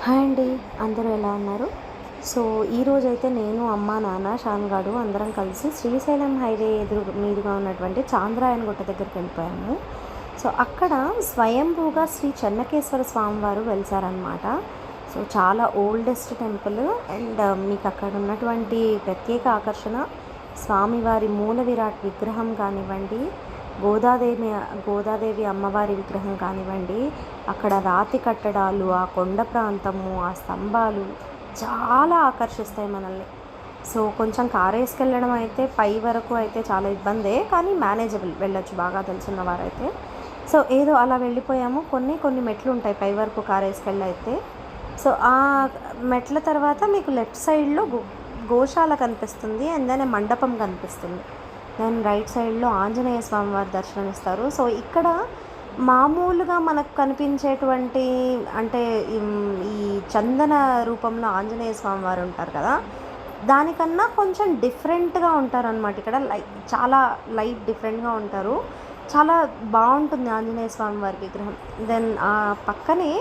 Hi అండి, అందరూ ఎలా ఉన్నారు? సో ఈరోజైతే నేను అమ్మ నాన్న షాన్గాడు అందరం కలిసి శ్రీశైలం హైవే మీదుగా ఉన్నటువంటి చాంద్రాయణగుట్ట దగ్గరికి వెళ్ళిపోయాము. సో అక్కడ స్వయంభూగా శ్రీ చెన్నకేశ్వర స్వామివారు వెలిసారనమాట. సో చాలా ఓల్డెస్ట్ టెంపుల్ అండ్ మీకు అక్కడ ఉన్నటువంటి ప్రత్యేక ఆకర్షణ స్వామివారి మూల విరాట్ విగ్రహం కానివ్వండి, గోదాదేవి అమ్మవారి విగ్రహం కానివ్వండి, అక్కడ రాతి కట్టడాలు, ఆ కొండ ప్రాంతము, ఆ స్తంభాలు చాలా ఆకర్షిస్తాయి మనల్ని. సో కొంచెం కారు వేసుకెళ్ళడం అయితే పై వరకు అయితే చాలా ఇబ్బందే, కానీ మేనేజబుల్, వెళ్ళొచ్చు బాగా తెలిసిన వారైతే. సో ఏదో అలా వెళ్ళిపోయాము. కొన్ని మెట్లు ఉంటాయి పై వరకు కారు వేసుకెళ్ళైతే. సో ఆ మెట్ల తర్వాత మీకు లెఫ్ట్ సైడ్లో గోశాల కనిపిస్తుంది, అండ్ దెన్ మండపం కనిపిస్తుంది. దెన్ రైట్ సైడ్లో ఆంజనేయ స్వామి వారి దర్శనం ఇస్తారు. సో ఇక్కడ మామూలుగా మనకు కనిపించేటువంటి అంటే ఈ చందన రూపంలో ఆంజనేయ స్వామి వారు ఉంటారు కదా, దానికన్నా కొంచెం డిఫరెంట్గా ఉంటారనమాట. ఇక్కడ చాలా లైట్ డిఫరెంట్గా ఉంటారు. చాలా బాగుంటుంది ఆంజనేయ స్వామి వారి విగ్రహం. దెన్ ఆ పక్కనే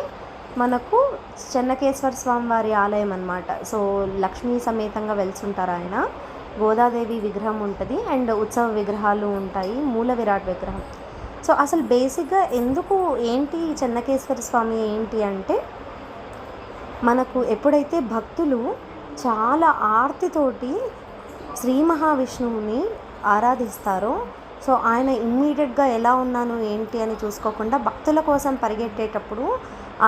మనకు చెన్నకేశ్వర స్వామి వారి ఆలయం అనమాట. సో లక్ష్మీ సమేతంగా వెళ్తుంటారు ఆయన. గోదాదేవి విగ్రహం ఉంటుంది అండ్ ఉత్సవ విగ్రహాలు ఉంటాయి, మూల విరాట్ విగ్రహం. సో అసలు బేసిక్గా ఎందుకు ఏంటి చెన్నకేశ్వర స్వామి ఏంటి అంటే, మనకు ఎప్పుడైతే భక్తులు చాలా ఆర్తితోటి శ్రీ మహావిష్ణువుని ఆరాధిస్తారో, సో ఆయన ఇమ్మీడియట్గా ఎలా ఉన్నాను ఏంటి అని చూసుకోకుండా భక్తుల కోసం పరిగెట్టేటప్పుడు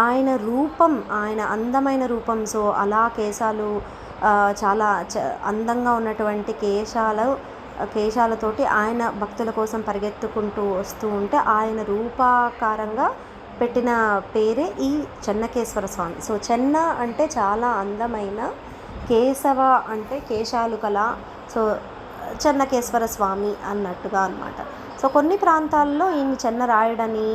ఆయన రూపం, ఆయన అందమైన రూపం, సో అలా కేశాలు చాలా అందంగా ఉన్నటువంటి కేశాలతోటి ఆయన భక్తుల కోసం పరిగెత్తుకుంటూ వస్తూ ఉంటే ఆయన రూపాకారంగా పెట్టిన పేరే ఈ చెన్నకేశ్వర స్వామి. సో చెన్న అంటే చాలా అందమైన, కేశవ అంటే కేశాలు కల, సో చెన్నకేశ్వర స్వామి అన్నట్టుగా అనమాట. సో కొన్ని ప్రాంతాల్లో ఈయన చెన్నరాయుడని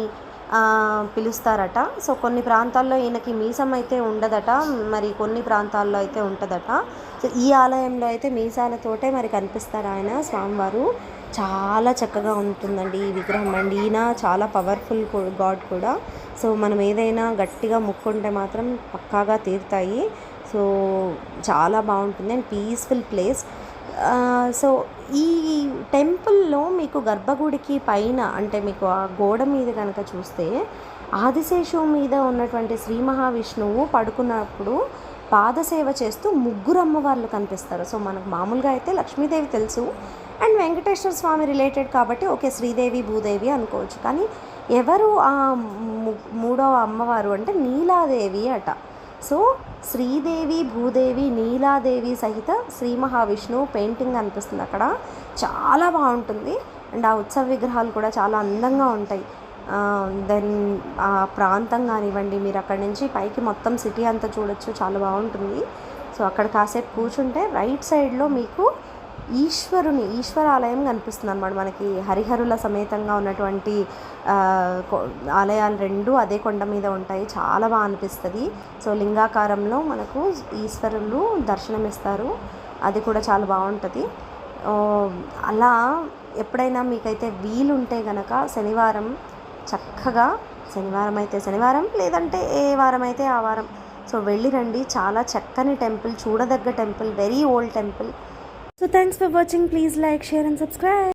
పిలుస్తారట. సో కొన్ని ప్రాంతాల్లో ఈయనకి మీసం అయితే ఉండదట, మరి కొన్ని ప్రాంతాల్లో అయితే ఉంటుందట. సో ఈ ఆలయంలో అయితే మీసాలతోటే మరి కనిపిస్తారు ఆయన స్వామివారు. చాలా చక్కగా ఉంటుందండి ఈ విగ్రహం. అండి ఈయన చాలా పవర్ఫుల్ గాడ్ కూడా. సో మనం ఏదైనా గట్టిగా మొక్కుంటే మాత్రం పక్కాగా తీరుతాయి. సో చాలా బాగుంటుంది అండ్ పీస్ఫుల్ ప్లేస్. సో ఈ టెంపుల్లో మీకు గర్భగుడికి పైన అంటే మీకు ఆ గోడ మీద కనుక చూస్తే ఆదిశేషువు మీద ఉన్నటువంటి శ్రీ మహావిష్ణువు పడుకున్నప్పుడు పాదసేవ చేస్తూ ముగ్గురు అమ్మవార్లు కనిపిస్తారు. సో మనకు మామూలుగా అయితే లక్ష్మీదేవి తెలుసు అండ్ వెంకటేశ్వర స్వామి రిలేటెడ్ కాబట్టి ఓకే శ్రీదేవి భూదేవి అనుకోవచ్చు. కానీ ఎవరు ఆ మూడవ అమ్మవారు అంటే నీలాదేవి అట. సో శ్రీదేవి భూదేవి నీలాదేవి సహిత శ్రీ మహావిష్ణువు పెయింటింగ్ అనిపిస్తుంది అక్కడ. చాలా బాగుంటుంది అండ్ ఆ ఉత్సవ విగ్రహాలు కూడా చాలా అందంగా ఉంటాయి. దెన్ ఆ ప్రాంతం కానివ్వండి, మీరు అక్కడి నుంచి పైకి మొత్తం సిటీ అంతా చూడొచ్చు, చాలా బాగుంటుంది. సో అక్కడ కాసేపు కూర్చుంటే రైట్ సైడ్లో మీకు ఈశ్వరాలయం కనిపిస్తుంది అనమాట. మనకి హరిహరుల సమేతంగా ఉన్నటువంటి ఆలయాలు రెండు అదే కొండ మీద ఉంటాయి, చాలా బాగా అనిపిస్తుంది. సో లింగాకారంలో మనకు ఈశ్వరులు దర్శనమిస్తారు, అది కూడా చాలా బాగుంటుంది. అలా ఎప్పుడైనా మీకైతే వీలుంటే కనుక శనివారం చక్కగా, శనివారం అయితే శనివారం, లేదంటే ఏ వారం అయితే ఆ వారం, సో వెళ్ళి రండి. చాలా చక్కని టెంపుల్, చూడదగ్గ temple, very old temple. So thanks for watching. Please like, share and subscribe.